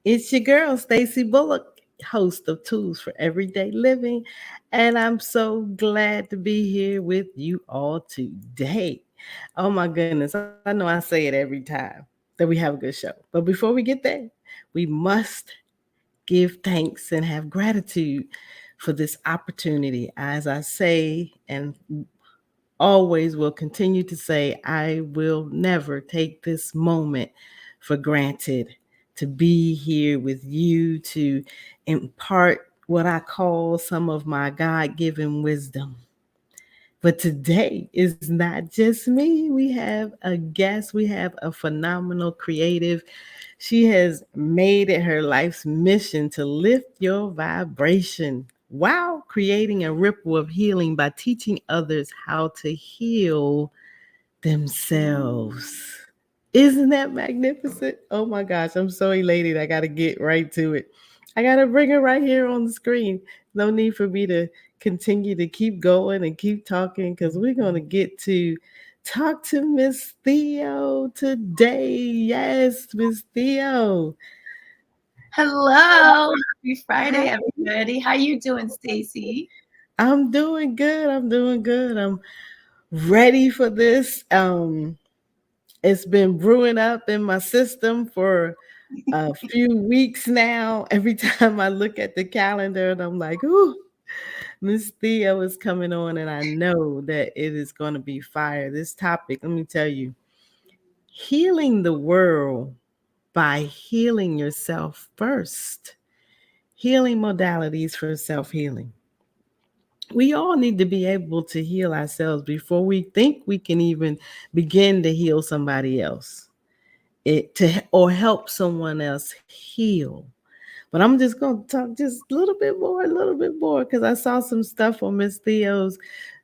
It's your girl, Stacy Bullock, host of Tools for Everyday Living. And I'm so glad to be here with you all today. Oh my goodness, I know I say it every time that we have a good show. But before we get there, we must give thanks and have gratitude for this opportunity. As I say, and always will continue to say, I will never take this moment for granted to be here with you to impart what I call some of my God given wisdom. But today is not just me. We have a guest, we have a phenomenal creative. She has made it her life's mission to lift your vibration while creating a ripple of healing by teaching others how to heal themselves. Isn't that magnificent? Oh my gosh, I'm so elated. I got to get right to it. I got to bring her right here on the screen. No need for me to continue to keep going and keep talking because we're going to get to talk to Miss Theo today. Yes, Miss Theo. Hello, happy Friday, everybody. How you doing, Stacy? I'm doing good. I'm doing good. I'm ready for this. It's been brewing up in my system for a few weeks now. Every time I look at the calendar and I'm like, ooh, Miss Theo is coming on, and I know that it is going to be fire. This topic, let me tell you, healing the world by healing yourself first. Healing modalities for self healing. We all need to be able to heal ourselves before we think we can even begin to heal somebody else. It to or help someone else heal. But I'm just going to talk just a little bit more, because I saw some stuff on Miss Theo's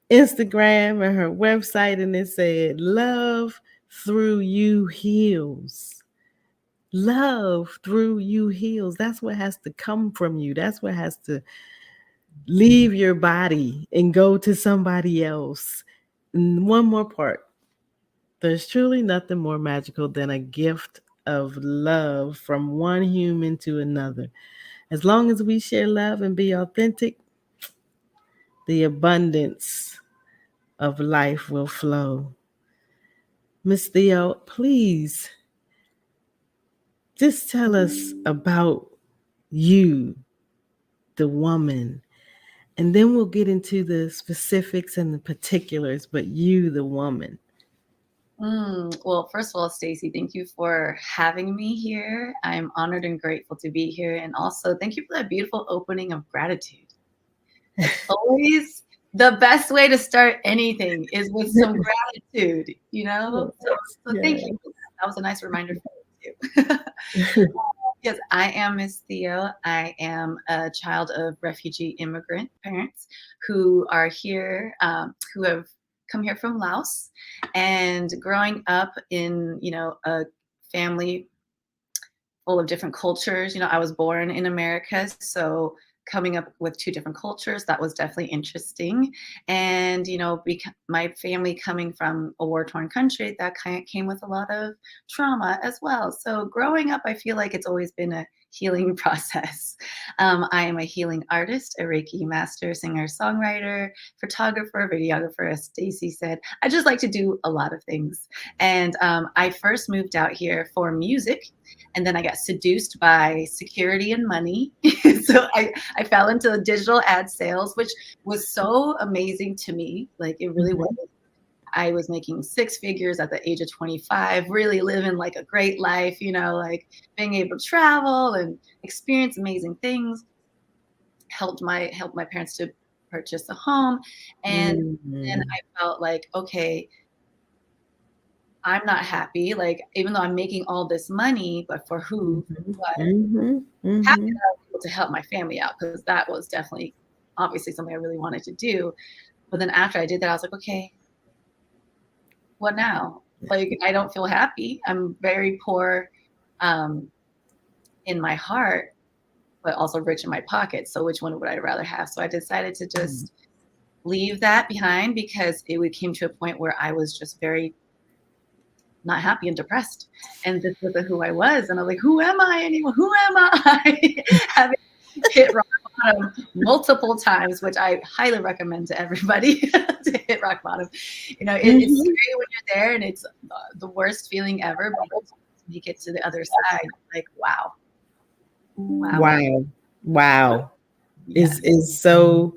Instagram and her website, and it said, "Love through you heals." Love through you heals. That's what has to come from you. That's what has to leave your body and go to somebody else. And one more part. There's truly nothing more magical than a gift of love from one human to another. As long as we share love and be authentic, the abundance of life will flow. Miss Theo, please just tell us about you, the woman, and then we'll get into the specifics and the particulars, but you, the woman. Well, first of all, Stacy, thank you for having me here. I'm honored and grateful to be here. And also, thank you for that beautiful opening of gratitude. It's always the best way to start anything is with some gratitude, you know? So thank Yes, you. That was a nice reminder for me, too. yes. Yes, I am Miss Theo. I am a child of refugee immigrant parents who are here, who have come here from Laos. And growing up in, a family full of different cultures, I was born in America. So coming up with two different cultures, that was definitely interesting. And, my family coming from a war-torn country, that kind of came with a lot of trauma as well. So growing up, I feel like it's always been a healing process. I am a healing artist, a Reiki master, singer, songwriter, photographer, videographer, as Stacy said. I just like to do a lot of things. And I first moved out here for music, and then I got seduced by security and money. So I fell into digital ad sales, which was so amazing to me. Like it really was. I was making six figures at the age of 25, really living like a great life, like being able to travel and experience amazing things. Helped my parents to purchase a home, and then Mhm. I felt like, okay, I'm not happy. Like even though I'm making all this money, but for who? Mhm. What? Mhm. Happy Mhm. that I was able to help my family out because that was definitely obviously something I really wanted to do. But then after I did that, I was like, okay, what now? Like I don't feel happy. I'm very poor um, in my heart, but also rich in my pocket. So which one would I rather have? So I decided to just leave that behind because it came to a point where I was just very not happy and depressed. And this wasn't who I was. And I was like, who am I anymore? Who am I? Having hit rock bottom multiple times, which I highly recommend to everybody to hit rock bottom. You know, it's Mm-hmm. scary when you're there and it's the worst feeling ever, but once you make it to the other side, like, wow, wow, wow. Wow. Wow. Yes. Is so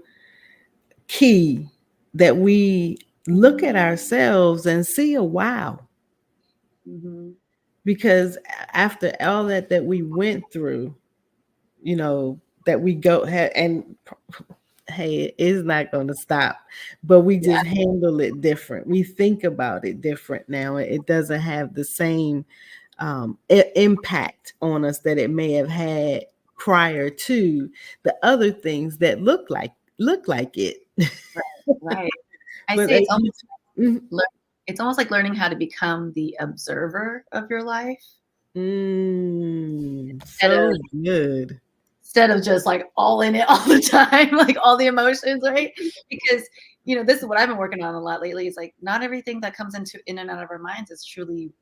key that we look at ourselves and see a wow. Mm-hmm. Because after all that we went through, you know, that we go and hey, it is not going to stop, but we Yeah. just handle it different. We think about it different now. It doesn't have the same impact on us that it may have had prior to the other things that look like it. Right. I But say it's almost Mhm. lear- it's almost like learning how to become the observer of your life instead So of good. just like all in it all the time, like all the emotions, right? Because this is what I've been working on a lot lately. Is like not everything that comes in and out of our minds is truly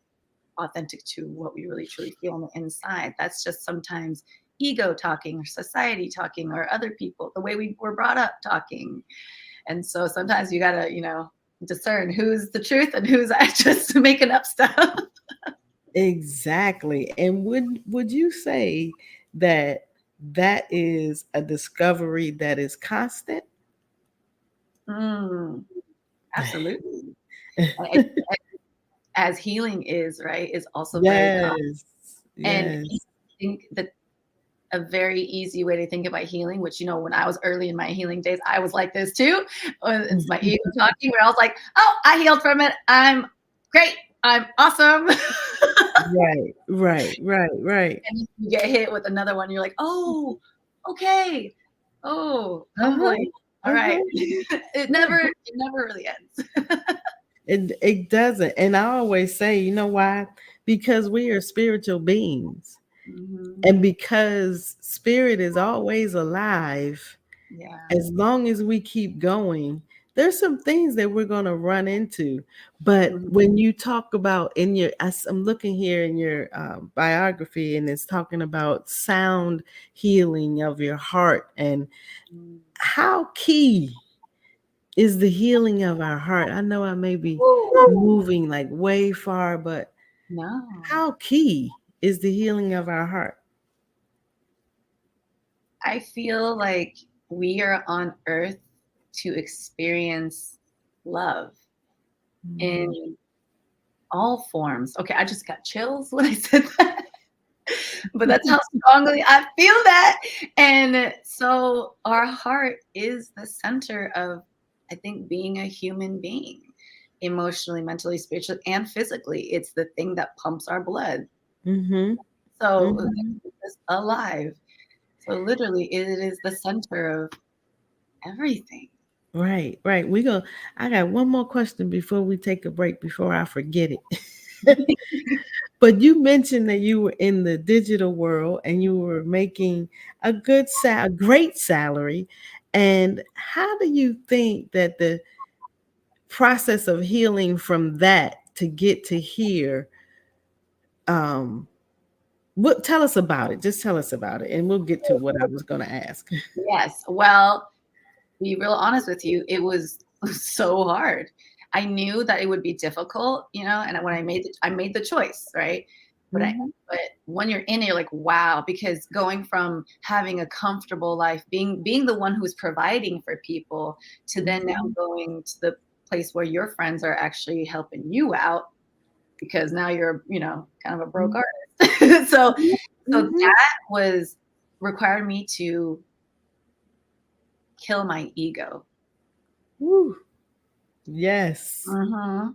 authentic to what we really truly feel on the inside. That's just sometimes ego talking or society talking or other people, the way we were brought up talking. And so sometimes you gotta, discern who's the truth and who's just making up stuff. Exactly. And would you say that that is a discovery that is constant? Mm, absolutely. I, I, as healing is, right, is also very calm. Yes. And Yes. I think that a very easy way to think about healing, which, when I was early in my healing days, I was like this too. It's my ego talking, where I was like, oh, I healed from it. I'm great. I'm awesome. Right, right, right, right. And you get hit with another one. You're like, oh, okay. Oh, Uh-huh. humbling. All right. Uh-huh. It never really ends. It doesn't. And I always say, you know why? Because we are spiritual beings. Mhm. And because spirit is always alive, Yeah. as long as we keep going, there's some things that we're going to run into. But Mhm. when you talk about I'm looking here in your biography, and it's talking about sound healing of your heart, and Mm. how key is the healing of our heart. I know I may be Woo. moving like way far, but No. how key is the healing of our heart? I feel like we are on earth to experience love Mm. in all forms. Okay, I just got chills when I said that. But that's how strongly I feel that. And so our heart is the center of, I think, being a human being, emotionally, mentally, spiritually, and physically. It's the thing that pumps our blood. Mm-hmm. So Mm-hmm. it's alive. So literally, it is the center of everything. Right, right. I got one more question before we take a break before I forget it. But you mentioned that you were in the digital world and you were making a great salary. And how do you think that the process of healing from that to get to here, um, what tell us about it? Just tell us about it, and we'll get to what I was going to ask. Yes. Well, to be real honest with you, it was so hard. I knew that it would be difficult, and when I made the choice, right? But I Mhm. but when you're in it, you're like, wow, because going from having a comfortable life, being the one who's providing for people, to then now Mhm. going to the place where your friends are actually helping you out because now you're, kind of a broke Mhm. artist. So Mhm. that was required me to kill my ego. Woo. Yes. Mhm.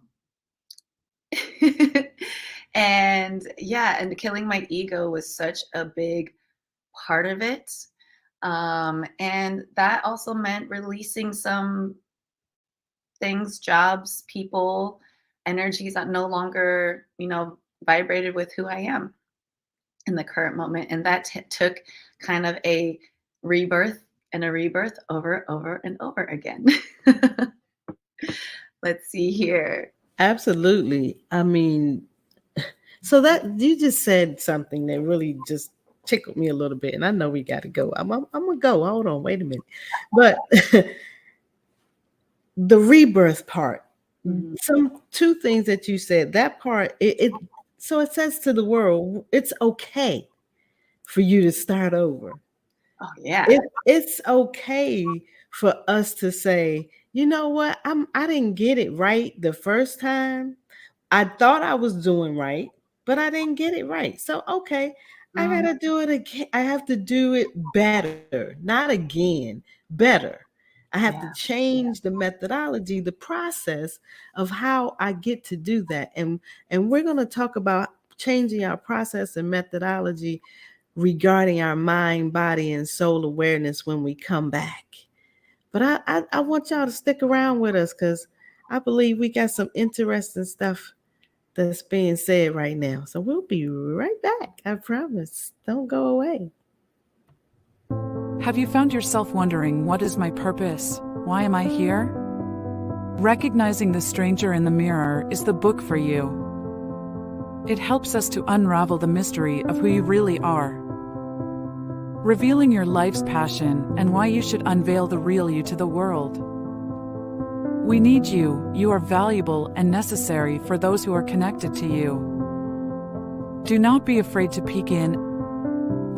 And yeah, and killing my ego was such a big part of it. And that also meant releasing some things, jobs, people, energies that no longer, vibrated with who I am in the current moment. And that took kind of a rebirth and a rebirth over and over again. Let's see here. Absolutely. I mean, So that you just said something that really just tickled me a little bit, and I know we got to go. I'm gonna go. Hold on, wait a minute. But the rebirth part, Mhm. some two things that you said. That part, so it says to the world, it's okay for you to start over. Oh yeah. It's okay for us to say, you know what, I didn't get it right the first time. I thought I was doing right, but I didn't get it right. So okay, I Mhm. gotta do it again. I have to do it better, not again, better. I have to Yeah. change the methodology, the process of how I get to do that. And we're gonna talk about changing our process and methodology regarding our mind, body, and soul awareness when we come back. But I want y'all to stick around with us because I believe we got some interesting stuff that's being said right now. So we'll be right back. I promise. Don't go away. Have you found yourself wondering, what is my purpose? Why am I here? Recognizing the stranger in the mirror is the book for you. It helps us to unravel the mystery of who you really are, revealing your life's passion and why you should unveil the real you to the world. We need you. You are valuable and necessary for those who are connected to you. Do not be afraid to peek in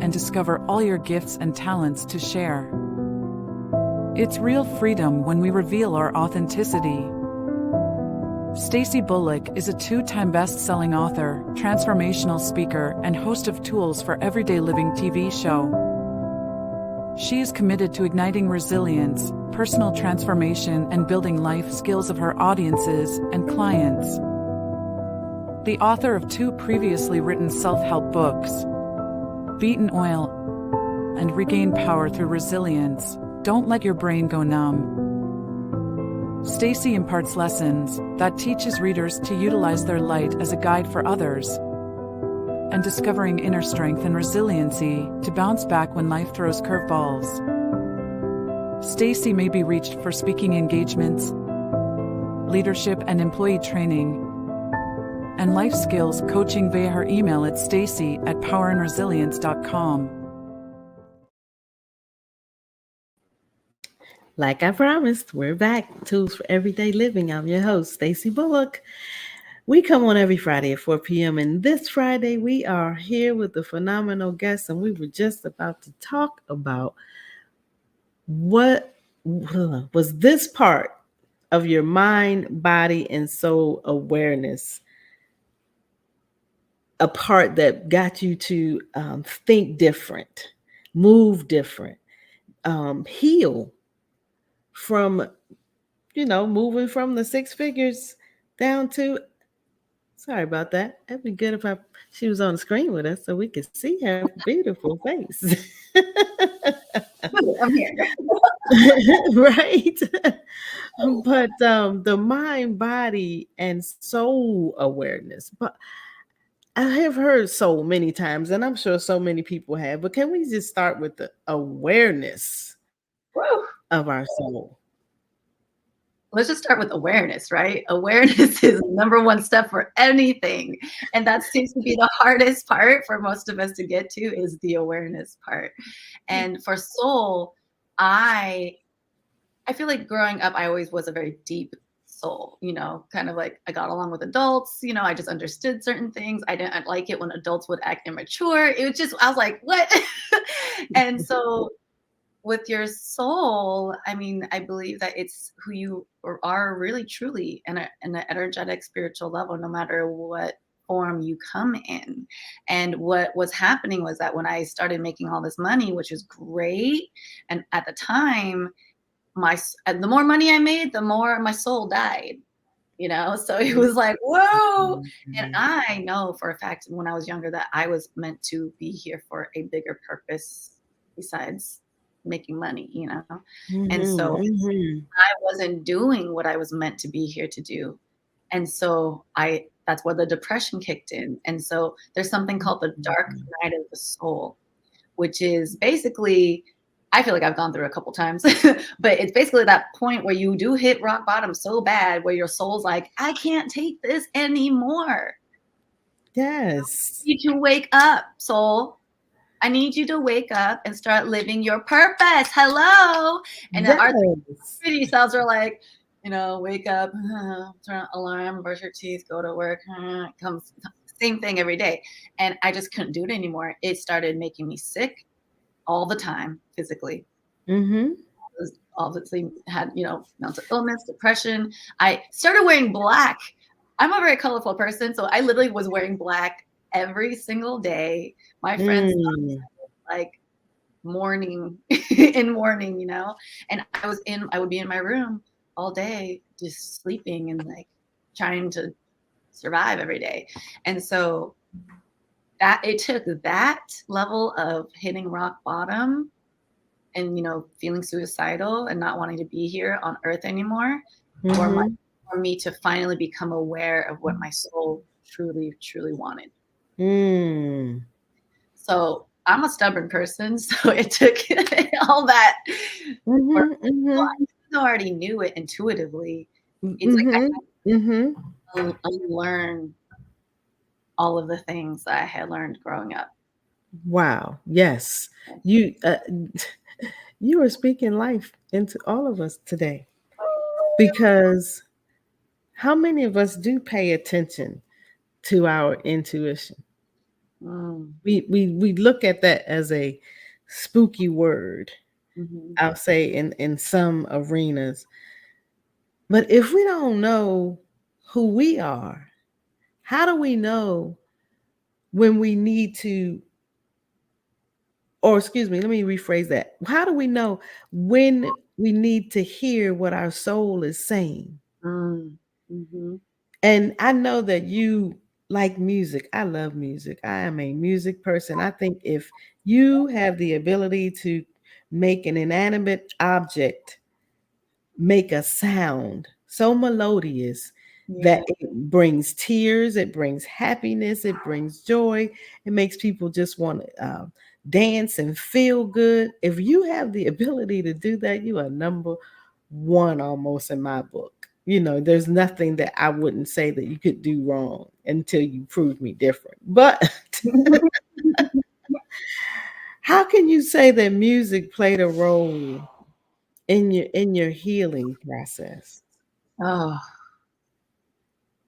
and discover all your gifts and talents to share. It's real freedom when we reveal our authenticity. Stacy Bullock is a two-time best-selling author, transformational speaker, and host of Tools for Everyday Living TV show. She is committed to igniting resilience, personal transformation, and building life skills of her audiences and clients. The author of 2 previously written self-help books, Beaten Oil and Regain Power Through Resilience, Don't Let Your Brain Go Numb. Stacy imparts lessons that teaches readers to utilize their light as a guide for others, and discovering inner strength and resiliency to bounce back when life throws curveballs. Stacy may be reached for speaking engagements, leadership and employee training, and life skills coaching via her email at stacy@powerandresilience.com. Like I promised, we're back. Tools for Everyday Living. I'm your host, Stacy Bullock. We come on every Friday at 4 p.m. And this Friday, we are here with a phenomenal guest. And we were just about to talk about what was this part of your mind, body, and soul awareness, a part that got you to think different, move different, heal from, moving from the 6 figures down to, sorry about that. That'd be good if she was on the screen with us so we could see her beautiful face. I'm here. Right? But the mind, body, and soul awareness. But I have heard soul many times, and I'm sure so many people have. But can we just start with the awareness Woo. of our soul? Let's just start with awareness, right? Awareness is the number one step for anything. And that seems to be the hardest part for most of us to get to, is the awareness part. And for soul, I feel like growing up, I always was a very deep soul, kind of like I got along with adults, I just understood certain things. I didn't like it when adults would act immature. It was just, I was like, what? And so with your soul, I mean, I believe that it's who you are really truly in an energetic spiritual level, no matter what form you come in. And what was happening was that when I started making all this money, which was great, and at the time, the more money I made, the more my soul died. So it was like, whoa. And I know for a fact when I was younger that I was meant to be here for a bigger purpose besides making money. And so I wasn't doing what I was meant to be here to do. And so that's where the depression kicked in. And so there's something called the dark night of the soul, which is basically, I feel like I've gone through a couple times, but it's basically that point where you do hit rock bottom so bad where your soul's like, I can't take this anymore. Yes. You to wake up, soul. I need you to wake up and start living your purpose. Hello. And our Yes. pretty selves are like, wake up, turn on alarm, brush your teeth, go to work. Comes same thing every day. And I just couldn't do it anymore. It started making me sick all the time physically. Mm-hmm. Obviously had, mental illness, depression. I started wearing black. I'm a very colorful person, so I literally was wearing black every single day. My friends Mm. like mourning in mourning, and I would be in my room all day just sleeping and like trying to survive every day. And so that it took that level of hitting rock bottom and feeling suicidal and not wanting to be here on earth anymore for Mm-hmm. me to finally become aware of what my soul truly truly wanted. Mm. So I'm a stubborn person, so it took all that for Mm-hmm. Mm-hmm. I already knew it intuitively. It's like I Mm-hmm. Mm-hmm. had to unlearn all of the things that I had learned growing up. Wow. Yes. You you are speaking life into all of us today, because how many of us do pay attention to our intuition? Mm, We look at that as a spooky word, mhm. I'll say, in some arenas. But if we don't know who we are, how do we know when we need to, or excuse me, let me rephrase that. How do we know when we need to hear what our soul is saying? Mm, mhm. And I know that you like music. I love music. I am a music person. I think if you have the ability to make an inanimate object make a sound so melodious that Yeah. it brings tears, it brings happiness, it brings joy, it makes people just want to dance and feel good. If you have the ability to do that, you are number one almost in my book. There's nothing that I wouldn't say that you could do wrong until you prove me different. But how can you say that music played a role in your healing process? Oh,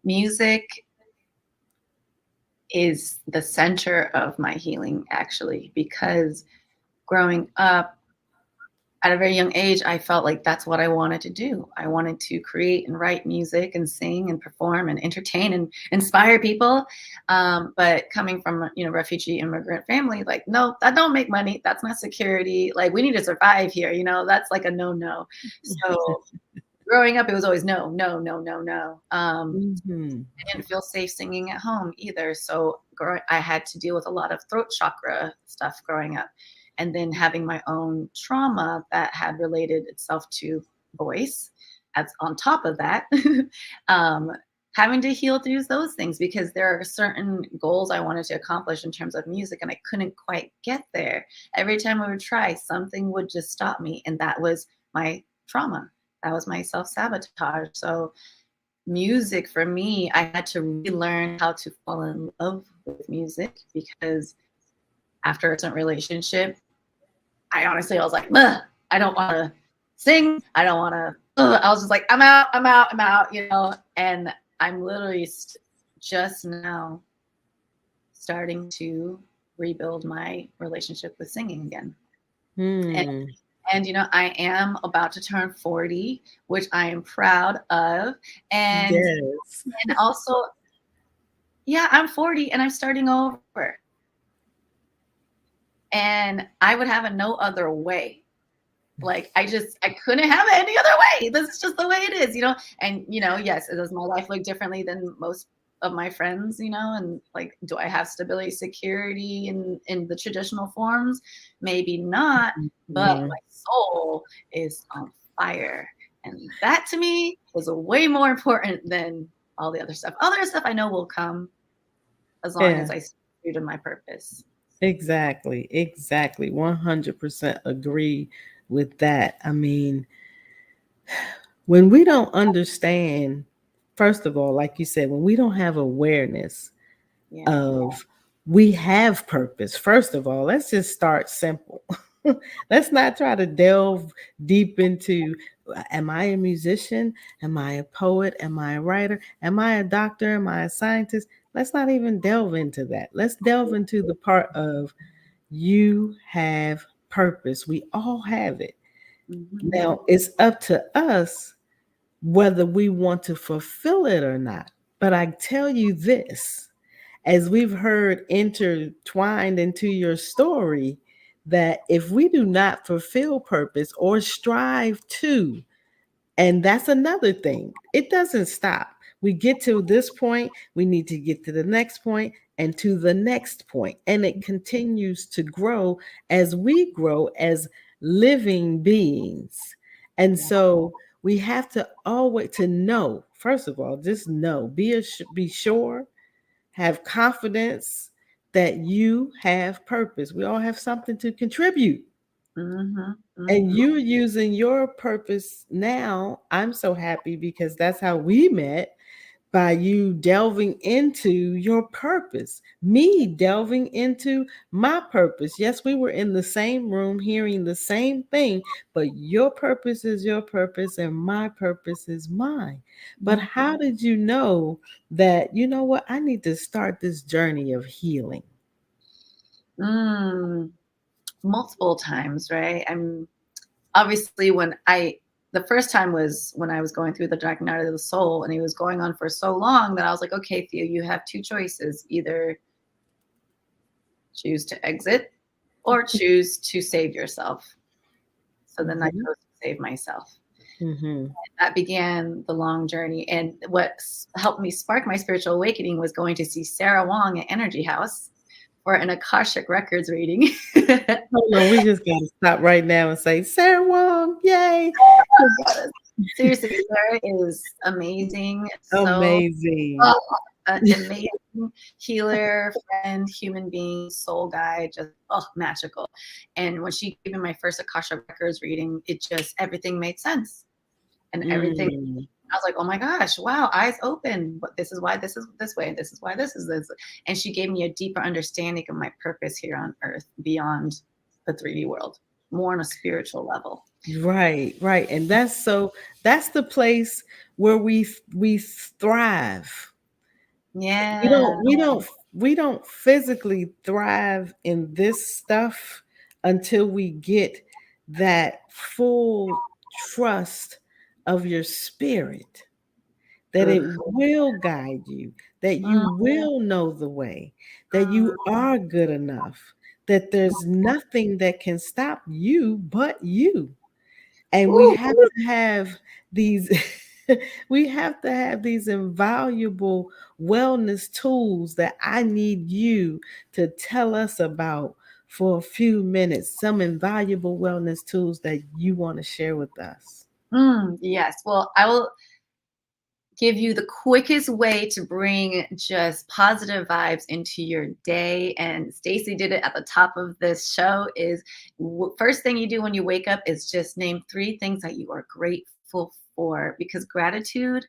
music is the center of my healing, actually, because growing up at a very young age, I felt like that's what I wanted to do. I wanted to create and write music and sing and perform and entertain and inspire people. But coming from a refugee immigrant family, like, no, that don't make money. That's not security. Like, we need to survive here. That's like a no. So growing up, it was always no, no, no, no, no. Mhm. I didn't feel safe singing at home either. So I had to deal with a lot of throat chakra stuff growing up. And then having my own trauma that had related itself to voice. As on top of that, um, having to heal through those things because there are certain goals I wanted to accomplish in terms of music, and I couldn't quite get there. Every time I would try, something would just stop me, and that was my trauma. That was my self sabotage. So music for me, I had to relearn how to fall in love with music because after a certain relationship, I was like, ugh, I don't want to sing. I don't want to. I was just like, I'm out, I'm out, I'm out, And I'm literally just now starting to rebuild my relationship with singing again. And, Hmm. I am about to turn 40, which I am proud of. And Yes. and also, yeah, I'm 40 and I'm starting over. And I would have it no other way. Like I couldn't have it any other way. This is just the way it is. And yes, does my life look differently than most of my friends, and like, do I have stability, security in the traditional forms? Maybe not, but Mhm. my soul is on fire. And that to me is way more important than all the other stuff. Other stuff I know will come as long Yeah, as I stay true to my purpose. exactly. Exactly. 100% agree with that. I mean, when we don't understand, first of all, like you said, when we don't have awareness Yeah. of we have purpose. First of all, let's just start simple. Let's not try to delve deep into, am I a musician? Am I a poet? Am I a writer? Am I a doctor? Am I a scientist? Let's not even delve into that. Let's delve into the part of you have purpose. We all have it. Mm-hmm. Now, it's up to us whether we want to fulfill it or not. But I tell you this, as we've heard intertwined into your story, that if we do not fulfill purpose or strive to, and that's another thing. It doesn't stop. We get to this point, we need to get to the next point and to the next point. And it continues to grow as we grow as living beings. And Yeah. so we have to always to know, first of all, just know, be sure, have confidence that you have purpose. We all have something to contribute. Mm-hmm. And Mm-hmm. you using your purpose now, I'm so happy because that's how we met, by you delving into your purpose, me delving into my purpose. Yes, we were in the same room hearing the same thing, but your purpose is your purpose and my purpose is mine. But how did you know that, you know what, I need to start this journey of healing? Mm. Multiple times, right? I'm obviously the first time was when I was going through the dark night of the soul, and it was going on for so long that I was like, okay, Theo, you have two choices: either choose to exit or choose to save yourself. So then I Mhm. chose to save myself. Mhm. That began the long journey. And what helped me spark my spiritual awakening was going to see Sarah Wong at Energy House for an Akashic Records reading. Hold on, we just gotta stop right now and say, Sarah Wong, yay! Yes. Seriously, Sarah is amazing. So Amazing. an amazing healer, friend, human being, soul guide, just magical. And when she gave me my first Akasha Records reading, it just everything made sense. And everything Mm. I was like, oh my gosh, wow, eyes open. But this is why this is this way. This is why this is this. And she gave me a deeper understanding of my purpose here on earth beyond the 3D world, more on a spiritual level. Right, right. And that's the place where we thrive. We Yeah. don't we don't we don't physically thrive in this stuff until we get that full trust of your spirit, that it Oof. will guide you, that you Mm, will know the way, that mm. you are good enough, that there's nothing that can stop you but you. And we Ooh. have to have these we have to have these invaluable wellness tools that I need you to tell us about for a few minutes, some invaluable wellness tools that you want to share with us. Yes. Well, I will give you the quickest way to bring just positive vibes into your day. And Stacy did it at the top of this show is first thing you do when you wake up is just name 3 things that you are grateful for, because gratitude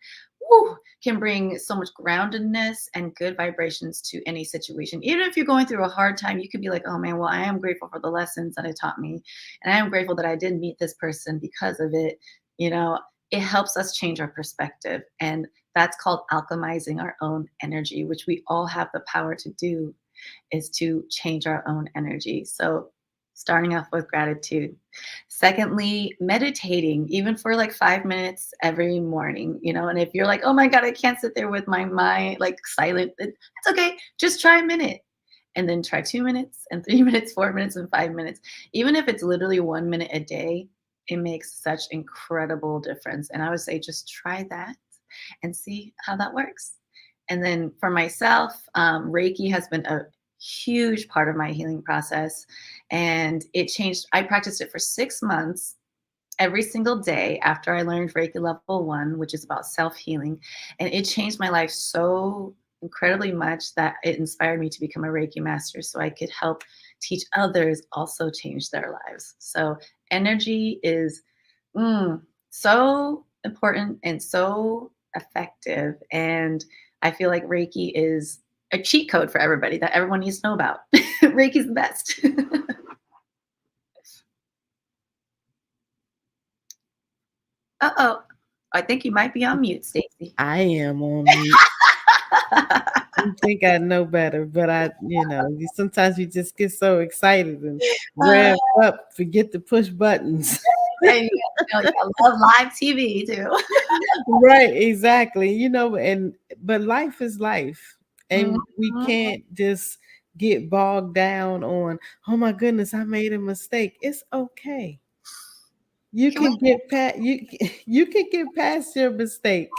can bring so much groundedness and good vibrations to any situation. Even if you're going through a hard time, you could be like, oh man, well, I am grateful for the lessons that it taught me. And I am grateful that I did meet this person because of it. You know, it helps us change our perspective. And that's called alchemizing our own energy, which we all have the power to do, is to change our own energy. So, starting off with gratitude. Secondly, meditating, even for like 5 minutes every morning, And if you're like, oh my God, I can't sit there with my mind like silent, it's okay. Just try a minute and then try 2 minutes and 3 minutes, 4 minutes, and 5 minutes. Even if it's literally 1 minute a day, it makes such incredible difference. And I would say just try that and see how that works. And then for myself, Reiki has been a huge part of my healing process. And it changed. I practiced it for 6 months every single day after I learned Reiki level 1, which is about self healing. And it changed my life so incredibly much that it inspired me to become a Reiki master so I could help teach others also change their lives. So, energy is so important and so effective. And I feel like Reiki is a cheat code for everybody that everyone needs to know about. Reiki's the best. Uh-oh. I think you might be on mute, Stacy. I am on mute. You think I know better, but sometimes you just get so excited and rev up, forget to push buttons. And I love live TV too. Right, exactly. But life is life. And we Mhm. can't just get bogged down on, oh my goodness, I made a mistake. It's okay. You Can we? can get past you can get past your mistake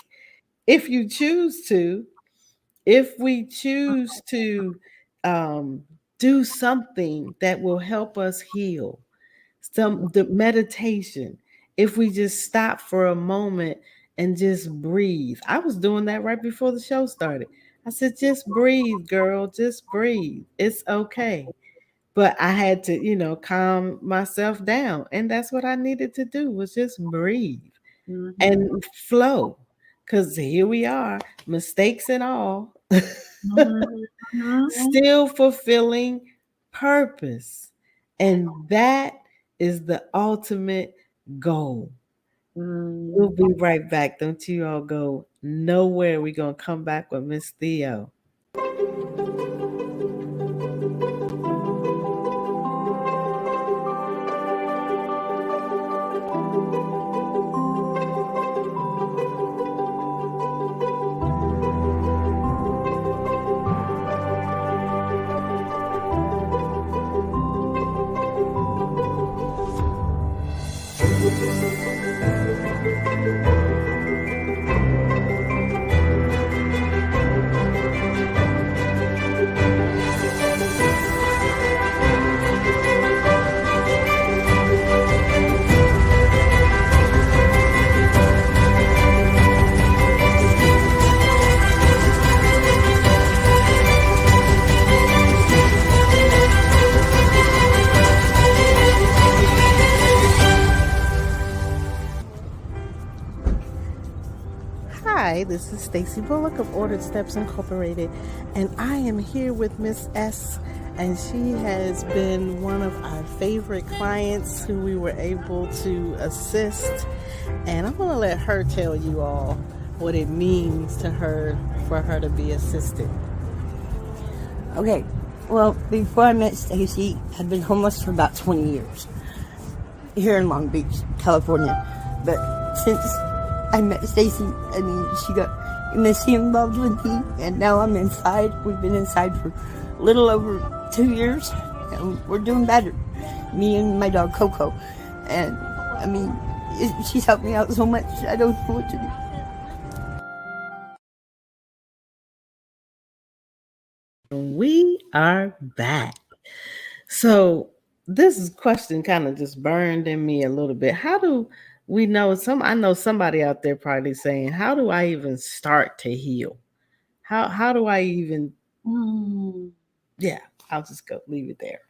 if you choose to. If we choose to um, do something that will help us heal, the meditation, if we just stop for a moment and just breathe. I was doing that right before the show started. I said, just breathe, girl, just breathe. It's okay. But I had to, calm myself down. And that's what I needed to do, was just breathe Mhm. and flow. Because here we are, mistakes and all, Mhm. Mhm. still fulfilling purpose. And that is the ultimate goal. We'll Mm. be right back. Don't you all go nowhere. We're going to come back with Miss Theo. Hi, this is Stacy Bullock of Ordered Steps Incorporated, and I am here with Miss S, and she has been one of our favorite clients who we were able to assist. And I'm going to let her tell you all what it means to her for her to be assisted. Okay, well, before I met Stacy, I'd been homeless for about 20 years here in Long Beach, California. But since I met Stacy, she got Missy involved with me, and now I'm inside. We've been inside for a little over 2 years, and we're doing better. Me and my dog Coco, and she's helped me out so much. I don't know what to do. We are back. So this question kind of just burned in me a little bit. How do we know I know somebody out there probably saying, how do I even start to heal? How do I even Mm. yeah, I'll just go leave it there.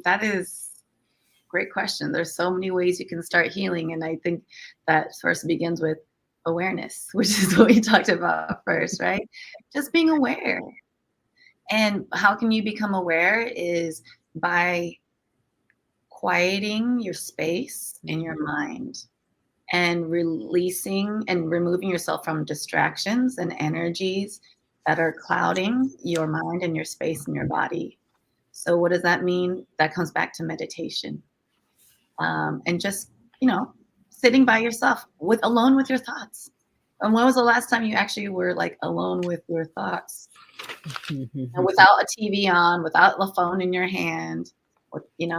That is a great question. There's so many ways you can start healing, and I think that first begins with awareness, which is what we talked about first, right? Just being aware. And how can you become aware is by quieting your space in your mind and releasing and removing yourself from distractions and energies that are clouding your mind and your space and your body. So, what does that mean? That comes back to meditation, and just sitting by yourself alone with your thoughts. And when was the last time you actually were like alone with your thoughts? And without a TV on, without the phone in your hand,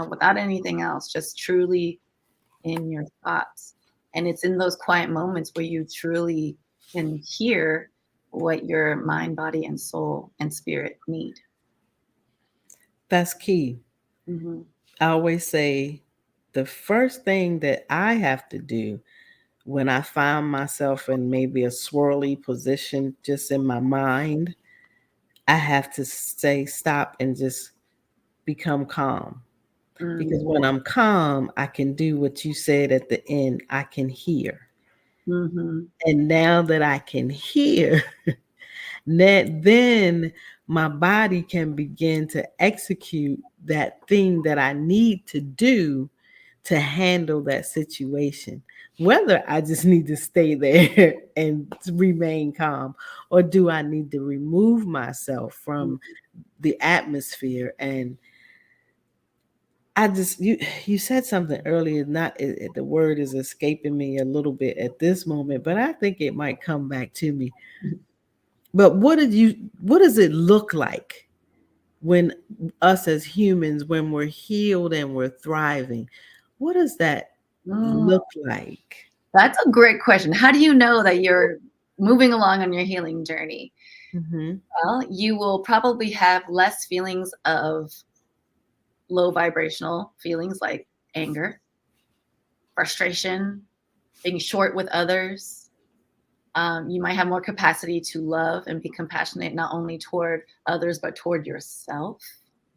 without anything else, just truly in your thoughts. And it's in those quiet moments where you truly can hear what your mind, body, and soul and spirit need. That's key. Mm-hmm. I always say the first thing that I have to do when I find myself in maybe a swirly position just in my mind, I have to say stop and just become calm. Because Mm-hmm. when I'm calm, I can do what you said at the end, I can hear. Mm-hmm. And now that I can hear, Then my body can begin to execute that thing that I need to do to handle that situation. Whether I just need to stay there and remain calm, or do I need to remove myself from the atmosphere. And I just you said something earlier. Not the word is escaping me a little bit at this moment, but I think it might come back to me. But what does it look like when us as humans, when we're healed and we're thriving? What does that Mm, look like? that's a great question. How do you know that you're moving along on your healing journey? Hmm. Well, you will probably have less feelings of low vibrational feelings like anger, frustration, being short with others. You might have more capacity to love and be compassionate, not only toward others, but toward yourself.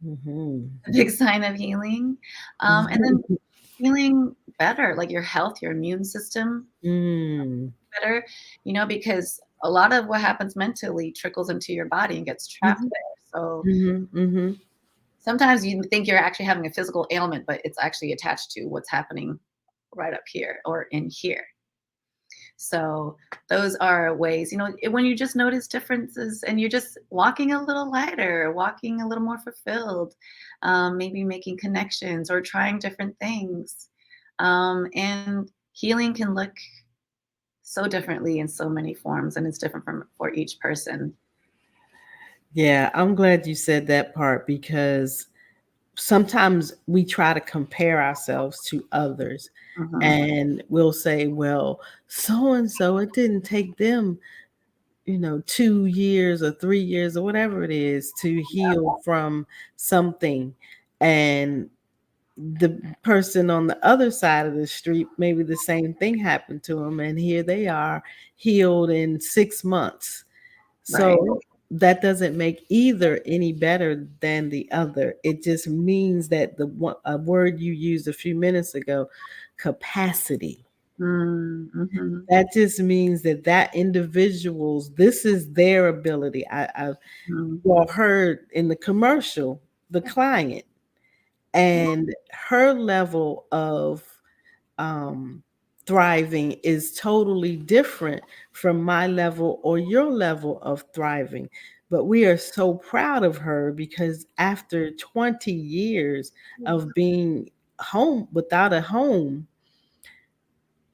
Hmm. A big sign of healing. And then feeling better, like your health, your immune system Mm. better, because a lot of what happens mentally trickles into your body and gets trapped Mhm. there. So Mhm. Mhm. sometimes you think you're actually having a physical ailment, but it's actually attached to what's happening right up here or in here. So those are ways, when you just notice differences and you're just walking a little lighter, walking a little more fulfilled, maybe making connections or trying different things. And healing can look so differently in so many forms, and it's different for each person. Yeah, I'm glad you said that part, because sometimes we try to compare ourselves to others, Hmm. and we'll say, well, so and so, it didn't take them 2 years or 3 years or whatever it is to heal from something. And the person on the other side of the street, maybe the same thing happened to them, and here they are, healed in 6 months. Right. So that doesn't make either any better than the other. It just means that a word you used a few minutes ago, capacity. Mm-hmm. That just means that individual's, this is their ability. I You all heard in the commercial, the client and her level of um, thriving is totally different from my level or your level of thriving. But we are so proud of her, because after 20 years of being home without a home,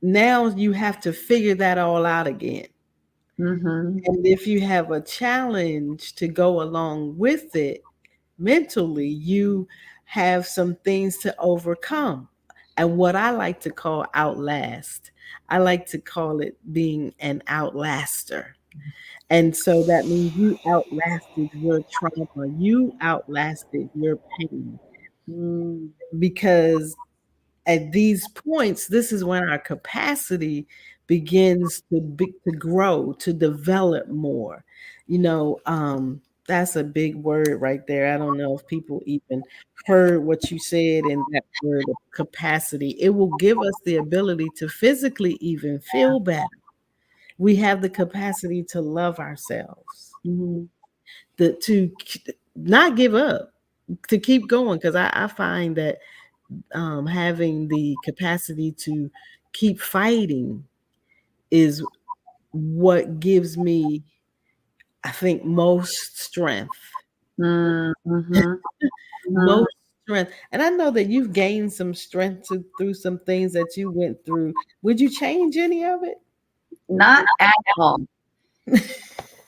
now you have to figure that all out again. Mm-hmm. And if you have a challenge to go along with it mentally, you have some things to overcome. And what I like to call outlast, I like to call it being an outlaster. And so that means you outlasted your trauma, you outlasted your pain, Mm-hmm. because at these points, this is when our capacity begins to grow, to develop more. That's a big word right there. I don't know if people even heard what you said in that word of capacity. It will give us the ability to physically even feel better. We have the capacity to love ourselves, Mm-hmm. to not give up, to keep going. Because I find that having the capacity to keep fighting is what gives me, I think, most strength. Mm-hmm. Most strength. And I know that you've gained some strength through some things that you went through. Would you change any of it? Not at all.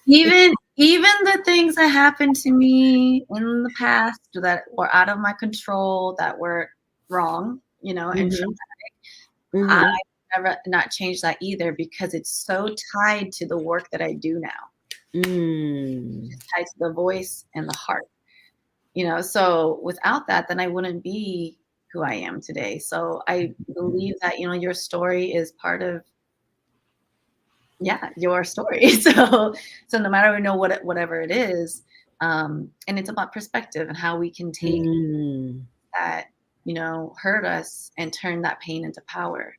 Even the things that happened to me in the past that were out of my control, that were wrong, and Hmm. I Hmm. never not change that either, because it's so tied to the work that I do now. Mm. It's tied to the voice and the heart. So without that, then I wouldn't be who I am today. So I believe that, your story is part of, yeah, your story. So no matter whatever it is, and it's about perspective and how we can take Mm. that, hurt us and turn that pain into power.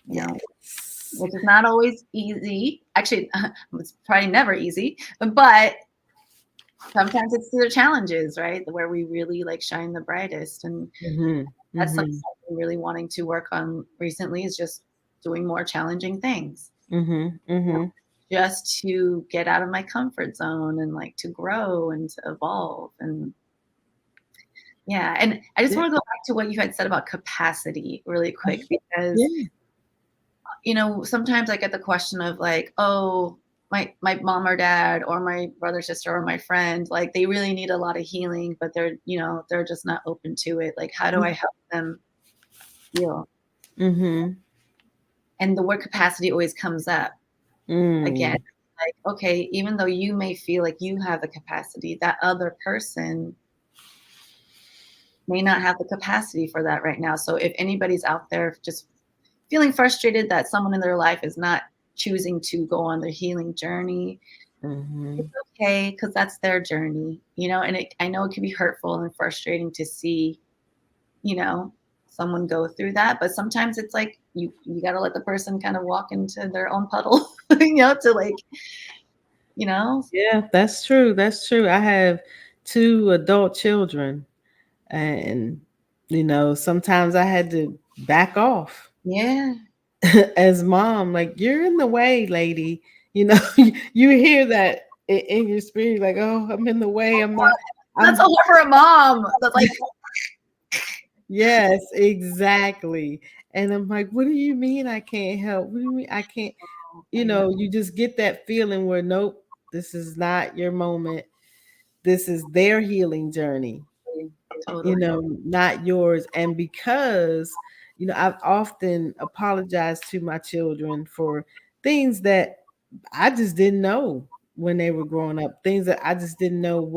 Yes. which is not always easy. Actually, it's probably never easy, but sometimes it's the challenges, right? Where we really like shine the brightest. And that's something I'm really wanting to work on recently, is just doing more challenging things. You know, just to get out of my comfort zone and like to grow and to evolve. And yeah, and I just want to go back to what you had said about capacity really quick, because you know, sometimes I get the question of like, oh, my mom or dad or my brother, sister, or my friend, like they really need a lot of healing, but they're, you know, they're just not open to it. Like, how do I help them heal? And the word capacity always comes up again. Like, okay, even though you may feel like you have the capacity, that other person may not have the capacity for that right now. So if anybody's out there just feeling frustrated that someone in their life is not choosing to go on their healing journey, it's okay, because that's their journey, you know. And I know it can be hurtful and frustrating to see, you know, someone go through that, but sometimes it's like you got to let the person kind of walk into their own puddle, you know, to like, you know. Yeah, that's true. That's true. I have 2 adult children, and sometimes I had to back off Yeah, as mom, like, you're in the way, lady. You hear that in your spirit, like, oh, I'm in the way. that's I'm a hard for a mom. That's like, Yes, exactly. And I'm like, what do you mean I can't help? What do you mean I can't? I know, You just get that feeling where, nope, this is not your moment. This is their healing journey, totally. not yours. And because, I've often apologized to my children for things that I just didn't know when they were growing up, things that I just didn't know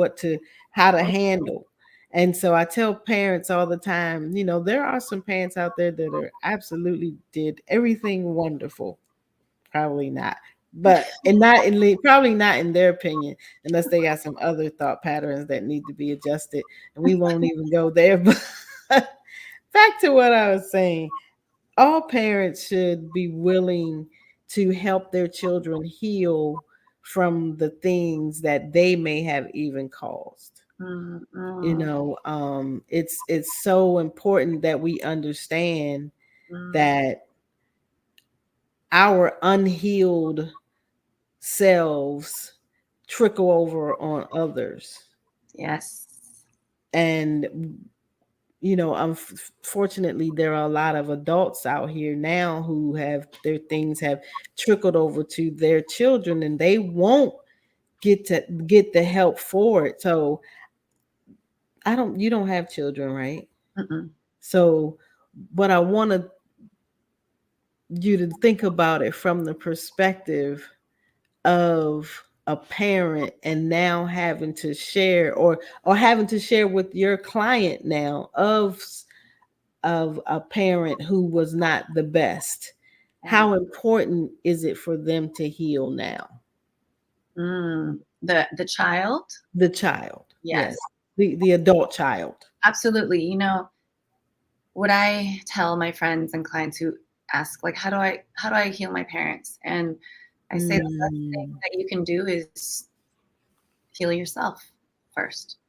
how to handle. And so I tell parents all the time, there are some parents out there that are absolutely did everything wonderful. Probably not. But and not in probably not in their opinion, unless they got some other thought patterns that need to be adjusted. And we won't even go there. But back to what I was saying, all parents should be willing to help their children heal from the things that they may have even caused. It's so important that we understand that our unhealed selves trickle over on others. Yes. And unfortunately, there are a lot of adults out here now who have their things have trickled over to their children, and they won't get the help for it. So you don't have children, right? So what I want you to think about it from the perspective of a parent, and now having to share or having to share with your client now of a parent who was not the best. How important is it for them to heal now? The child? The child. Yes. The adult child. Absolutely. You know, what I tell my friends and clients who ask, like, how do I heal my parents? And I say the best thing that you can do is heal yourself first,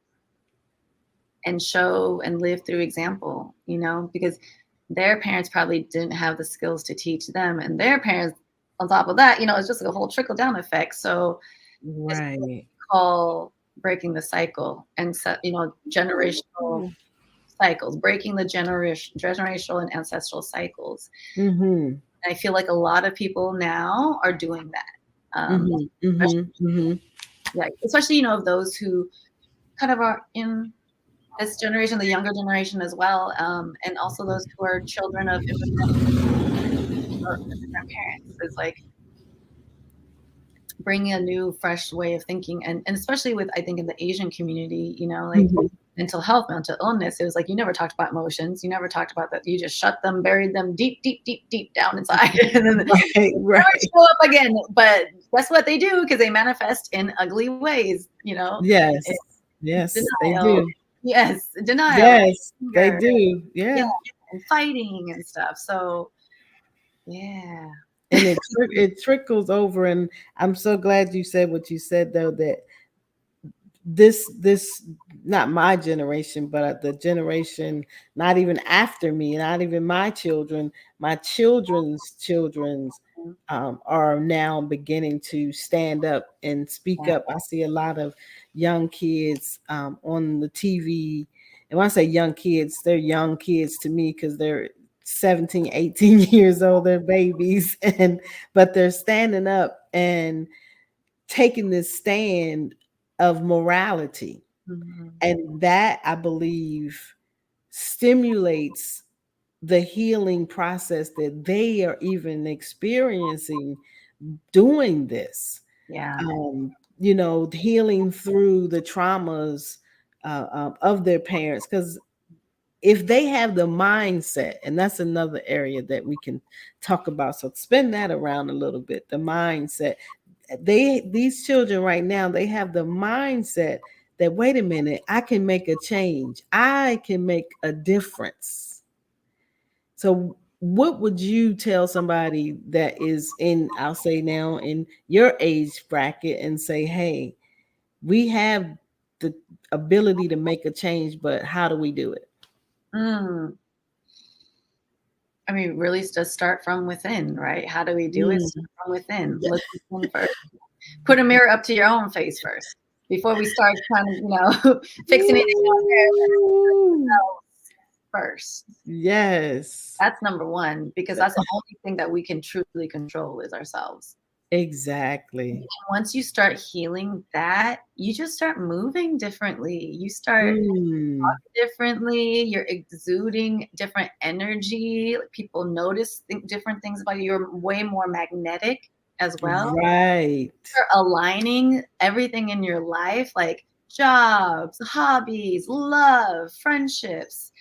and show and live through example, you know, because their parents probably didn't have the skills to teach them, and their parents on top of that, you know, it's just like a whole trickle down effect. So it's what we call breaking the cycle, and generational cycles, breaking the generational and ancestral cycles. And I feel like a lot of people now are doing that. Especially, of those who kind of are in this generation, the younger generation as well, and also those who are children of immigrant parents. It's like bringing a new, fresh way of thinking, and especially with, I think, in the Asian community, like mental health, mental illness. It was like you never talked about emotions, you never talked about that. You just shut them, buried them deep, deep, deep, deep down inside, and then they never show up again. But that's what they do, because they manifest in ugly ways. Yes, yes, they do. Yes, denial. Yes, they do. Yeah, and fighting and stuff. So, yeah. and it trickles over. And I'm so glad you said what you said, though, that this not my generation, but the generation not even after me, not even my children, my children's children's are now beginning to stand up and speak Yeah. up. I see a lot of young kids on the TV, and when I say young kids, they're young kids to me because they're 17, 18 years old. They're babies, and but they're standing up and taking this stand of morality. Mhm. And that, I believe, stimulates the healing process that they are even experiencing doing this. Yeah. Healing through the traumas of their parents. Because if they have the mindset, and that's another area that we can talk about, so spin that around a little bit, the mindset. These children right now, they have the mindset that, wait a minute, I can make a change, I can make a difference. So what would you tell somebody that is in, I'll say now, in your age bracket, and say, hey, we have the ability to make a change, but how do we do it? Mm. I mean, really just start from within, right? How do we do it? Mm, Start from within. yeah. Look within first. Put a mirror up to your own face first before we start trying to, fix anything out there. Let's fix Ooh, ourselves first. yes, That's number one, because that's the only thing that we can truly control is ourselves. exactly. Once you start healing that, you just start moving differently. You start Mm, differently. You're exuding different energy. People notice different things about you. You're way more magnetic as well. right. You're aligning everything in your life, like jobs, hobbies, love, friendships,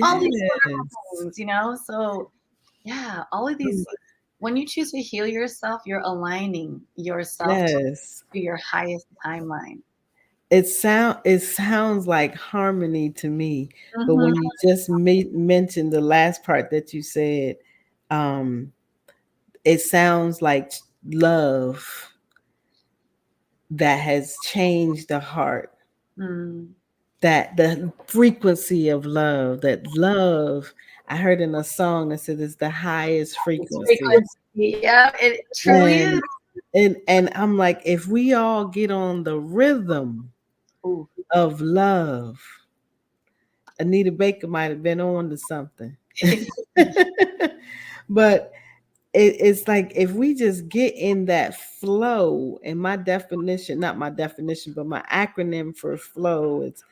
all these Yes. wonderful things. So yeah, all of these, when you choose to heal yourself, you're aligning yourself Yes. to your highest timeline. It sounds like harmony to me, but Mhm. when you just mentioned the last part that you said, um, it sounds like love that has changed the heart. Mm. That the frequency of love, that love, I heard in a song that said it's the highest It's frequency. frequency. Yeah, it truly is. And I'm like, if we all get on the rhythm Ooh. of love, Anita Baker might have been on to something. But it's like if we just get in that flow, and my definition, not my definition, but my acronym for flow, it's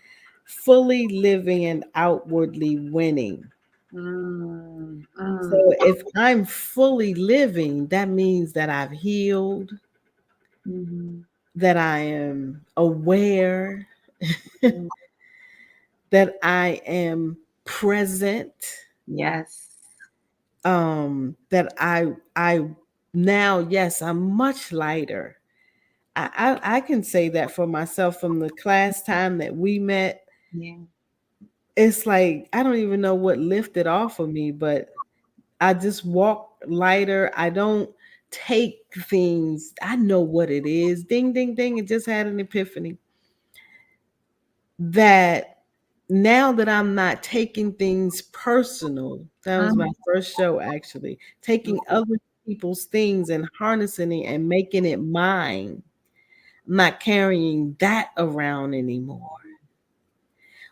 fully living and outwardly winning. Mm, So mm, if I'm fully living, that means that I've healed, mhm, that I am aware, mm. that I am present, Yes. that I now, yes, I'm much lighter. I can say that for myself from the class time that we met. Yeah. It's like I don't even know what lifted off of me, but I just walk lighter. I don't take things. I know what it is. Ding, ding, ding. It just had an epiphany that now that I'm not taking things personal, that was my Mhm, first show actually, taking other people's things and harnessing it and making it mine. I'm not carrying that around anymore.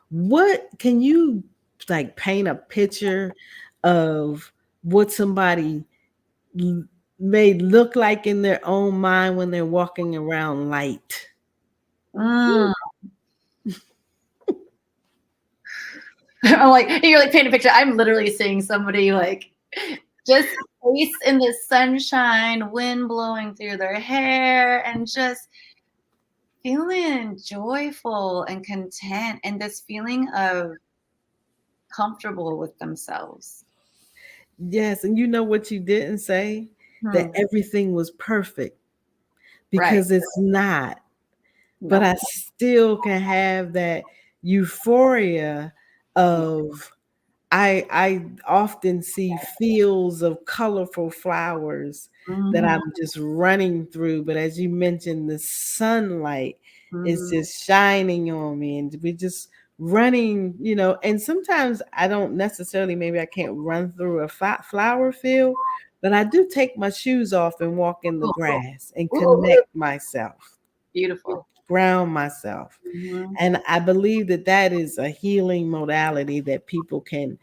What can you like paint a picture of what somebody l- may look like in their own mind when they're walking around light? mm. I'm like, you're like paint a picture. I'm literally seeing somebody like just face in the sunshine, wind blowing through their hair, and just feeling joyful and content, and this feeling of comfortable with themselves. Yes, and you know what you didn't say? That Hmm. everything was perfect, Right. because it's not. But No. I still can have that euphoria of I often see fields of colorful flowers that Mhm. I'm just running through. But as you mentioned, the sunlight is Mhm. just shining on me, and we're just running, and sometimes I don't necessarily, maybe I can't run through a flower field, but I do take my shoes off and walk in the Cool, cool. grass and Ooh, connect myself, beautiful. ground myself. Mhm. And I believe that that is a healing modality that people can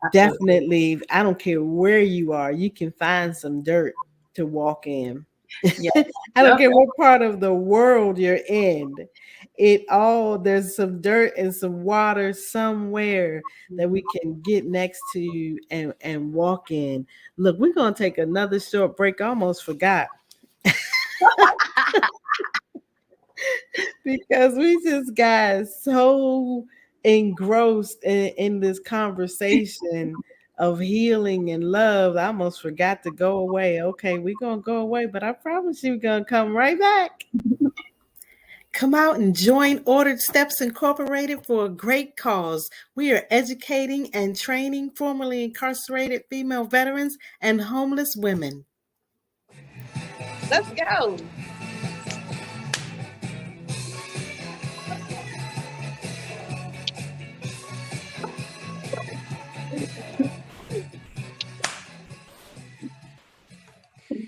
Absolutely. definitely, I don't care where you are, you can find some dirt to walk in. Yeah. I don't Okay. care what part of the world you're in. There's some dirt and some water somewhere that we can get next to and walk in. Look, we're gonna take another short break. I almost forgot because we just got so engrossed in this conversation of healing and love. I almost forgot to go away. Okay, we're gonna go away, but I promise you, we're gonna come right back. Come out and join Ordered Steps Incorporated for a great cause. We are educating and training formerly incarcerated female veterans and homeless women. Let's go.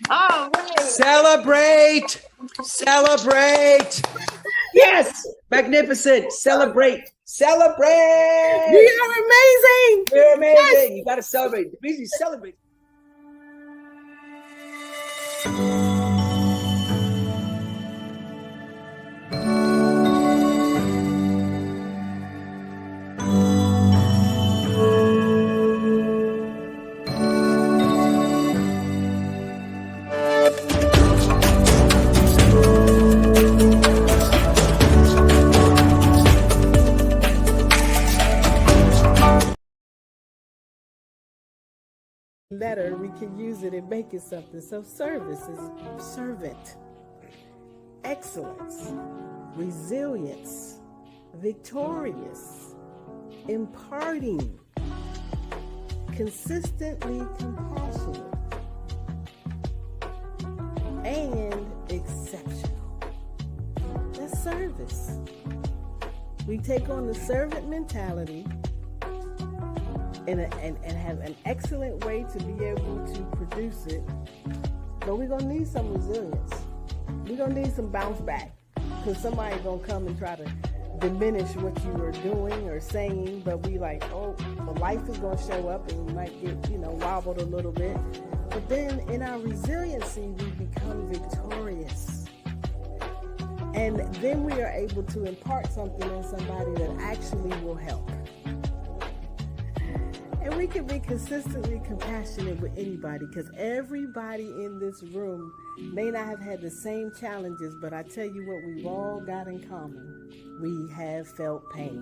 All right. Celebrate! Celebrate! Yes! Magnificent! Celebrate! We Celebrate! are amazing. You're Yes. amazing! You gotta celebrate. The busy celebrate. Letter, we can use it and make it something. So service is servant, excellence, resilience, victorious, imparting, consistently compassionate, and exceptional. That's service. We take on the servant mentality and have an excellent way to be able to produce it. But we're going to need some resilience. We're going to need some bounce back, because somebody's going to come and try to diminish what you are doing or saying. But we like, oh, well, life is going to show up and we might get, wobbled a little bit. But then in our resiliency, we become victorious. And then we are able to impart something in somebody that actually will help. And we can be consistently compassionate with anybody, because everybody in this room may not have had the same challenges, but I tell you what, we've all got in common. We have felt pain,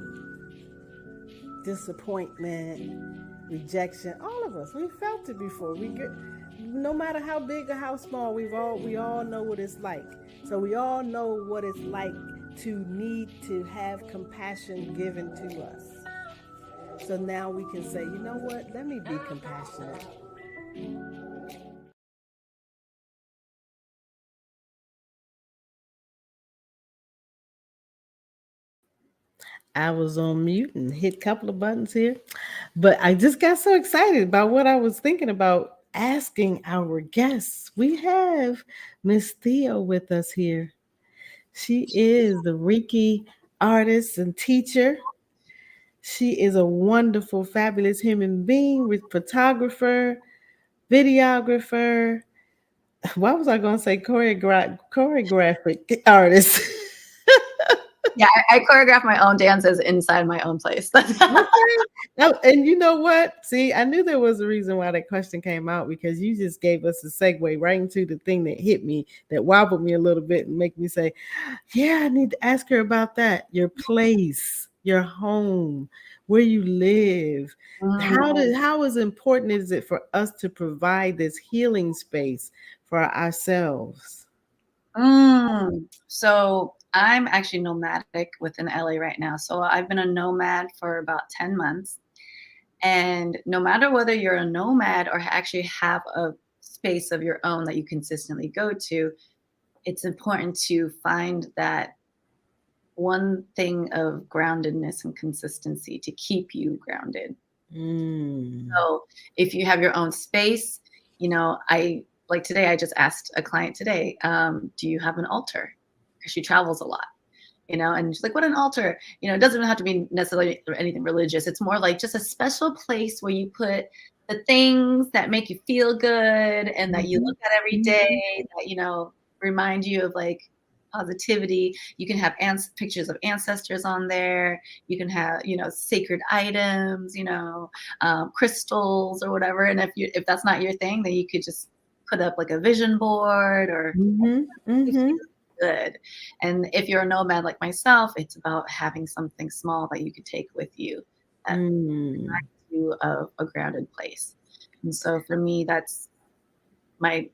disappointment, rejection. All of us, we felt it before. No matter how big or how small, we all know what it's like. So we all know what it's like to need to have compassion given to us. So now we can say, you know what? Let me be compassionate. I was on mute and hit a couple of buttons here, but I just got so excited about what I was thinking about asking our guests. We have Miss Theo with us here. She is the Reiki artist and teacher. She is a wonderful, fabulous human being, with photographer, videographer. Why was I going to say choreographic artist? Yeah, I choreograph my own dances inside my own place. And you know what? See, I knew there was a reason why that question came out, because you just gave us a segue right into the thing that hit me, that wobbled me a little bit and make me say, yeah, I need to ask her about that. Your place, your home, where you live. How is important is it for us to provide this healing space for ourselves? So I'm actually nomadic within LA right now. So I've been a nomad for about 10 months. And no matter whether you're a nomad or actually have a space of your own that you consistently go to, it's important to find that one thing of groundedness and consistency to keep you grounded. So if you have your own space, I like today, I just asked a client today, do you have an altar? Because she travels a lot, and she's like, what an altar? It doesn't have to be necessarily anything religious. It's more like just a special place where you put the things that make you feel good and that you look at every day that, remind you of like positivity. You can have pictures of ancestors on there. You can have, sacred items, crystals or whatever. And if that's not your thing, then you could just put up like a vision board or good. And if you're a nomad like myself, it's about having something small that you could take with you that reminds you of a grounded place. And so for me, that's my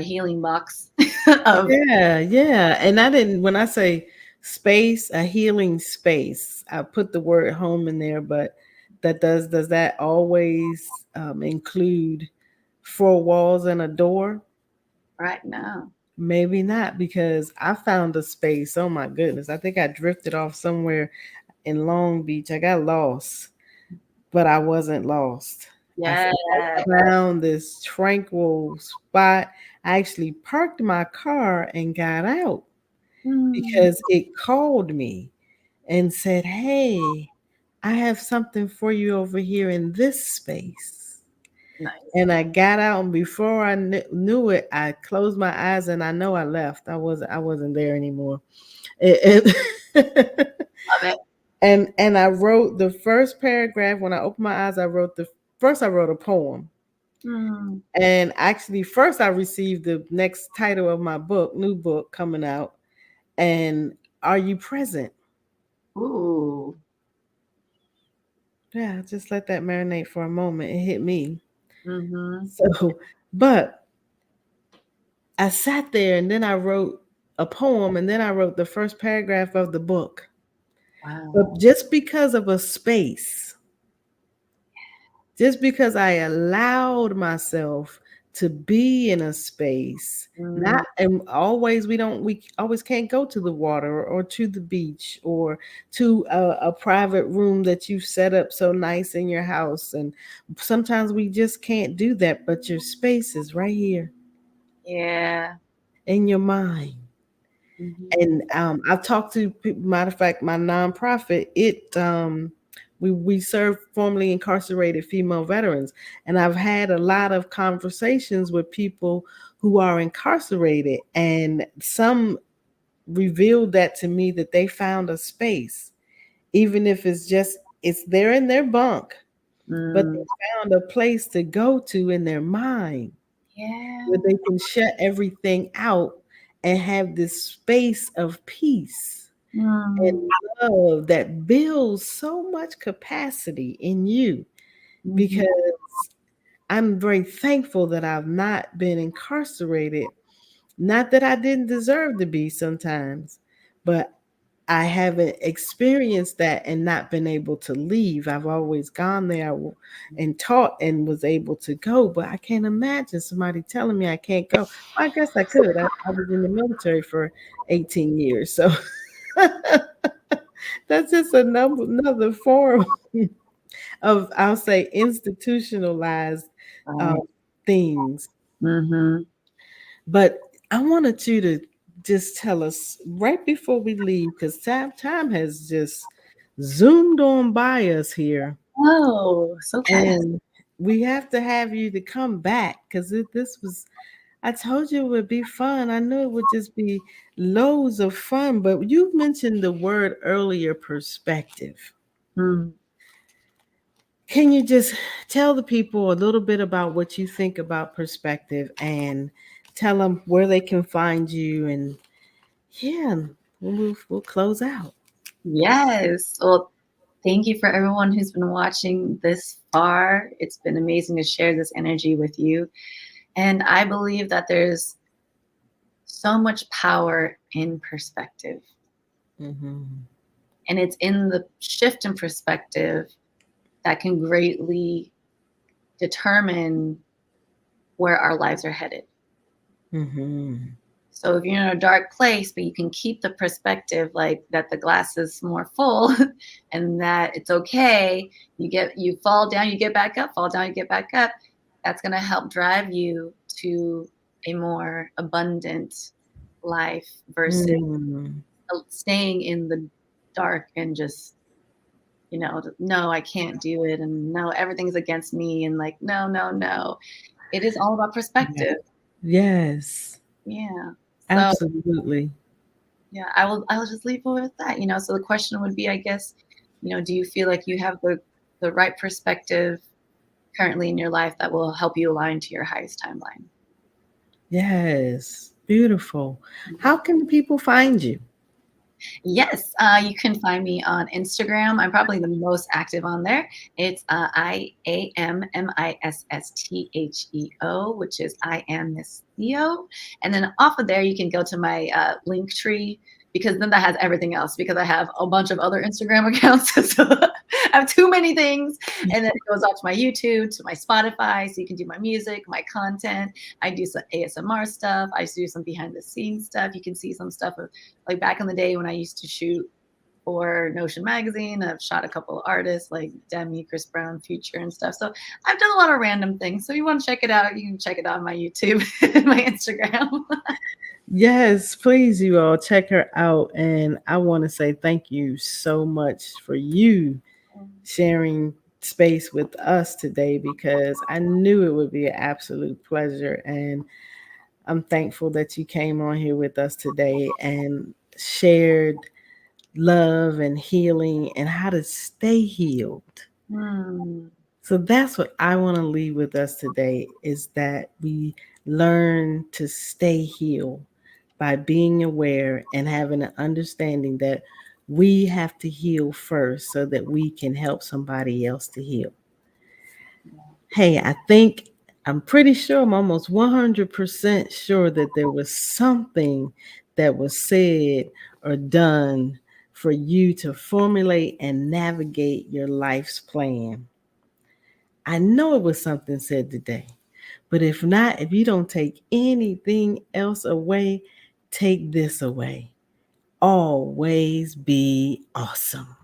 healing box of Yeah. And when I say space, a healing space, I put the word home in there, but does that always include four walls and a door? right now. Maybe not, because I found a space. Oh my goodness. I think I drifted off somewhere in Long Beach. I got lost, but I wasn't lost. Yeah. I found this tranquil spot. I actually parked my car and got out because it called me and said, hey, I have something for you over here in this space. Nice. And I got out, and before I knew it, I closed my eyes, and I know I left. I wasn't there anymore. Love it. And I wrote the first paragraph. When I opened my eyes, I wrote a poem. And actually, first I received the next title of my new book coming out. And are you present? Ooh. Yeah, just let that marinate for a moment. It hit me. Mm-hmm. So, but I sat there, and then I wrote a poem, and then I wrote the first paragraph of the book. Wow. But just because of a space, just because I allowed myself to be in a space, not and always we always can't go to the water or to the beach or to a private room that you set up so nice in your house, and sometimes we just can't do that. But your space is right here, Yeah. in your mind. And I've talked to people. Matter of fact, my nonprofit, we serve formerly incarcerated female veterans, and I've had a lot of conversations with people who are incarcerated, and some revealed that to me, that they found a space, even if it's there in their bunk, but they found a place to go to in their mind where they can shut everything out and have this space of peace and love that builds so much capacity in you. Because I'm very thankful that I've not been incarcerated. Not that I didn't deserve to be sometimes, but I haven't experienced that and not been able to leave. I've always gone there and taught and was able to go, but I can't imagine somebody telling me I can't go. I guess I could. I was in the military for 18 years. So that's just another form of, I'll say, institutionalized things. But I wanted you to just tell us right before we leave, because time has just zoomed on by us here. Oh, so fast. And we have to have you to come back, because I told you it would be fun. I knew it would just be loads of fun. But you mentioned the word earlier, perspective. Can you just tell the people a little bit about what you think about perspective, and tell them where they can find you? And yeah, we'll close out. Yes. Well, thank you for everyone who's been watching this far. It's been amazing to share this energy with you. And I believe that there's so much power in perspective. And it's in the shift in perspective that can greatly determine where our lives are headed. Mm-hmm. So if you're in a dark place, but you can keep the perspective like that the glass is more full and that it's okay, you fall down, you get back up, fall down, you get back up. That's going to help drive you to a more abundant life versus Mm. staying in the dark and just, no, I can't do it. And no, everything's against me. And like, no, no, no. It is all about perspective. Yes. Yeah. So Absolutely. yeah, I'll just leave it with that. So the question would be, I guess, do you feel like you have the right perspective currently in your life that will help you align to your highest timeline? Yes. Beautiful. How can people find you? Yes, you can find me on Instagram. I'm probably the most active on there. It's IAMMISSTHEO, which is I am Miss Theo. And then off of there, you can go to my link tree, because then that has everything else, because I have a bunch of other Instagram accounts. So I have too many things. And then it goes off to my YouTube, to my Spotify. So you can do my music, my content. I do some ASMR stuff. I do some behind the scenes stuff. You can see some stuff of like back in the day when I used to shoot for Notion magazine. I've shot a couple of artists like Demi, Chris Brown, Future, and stuff. So I've done a lot of random things. So if you want to check it out, you can check it out on my YouTube and my Instagram. Yes, please, you all check her out. And I want to say thank you so much for you sharing space with us today, because I knew it would be an absolute pleasure. And I'm thankful that you came on here with us today and shared love and healing and how to stay healed. So that's what I want to leave with us today, is that we learn to stay healed by being aware and having an understanding that we have to heal first so that we can help somebody else to heal. Hey, I'm pretty sure, I'm almost 100% sure that there was something that was said or done for you to formulate and navigate your life's plan. I know it was something said today, but if not, if you don't take anything else away, take this away. Always be awesome.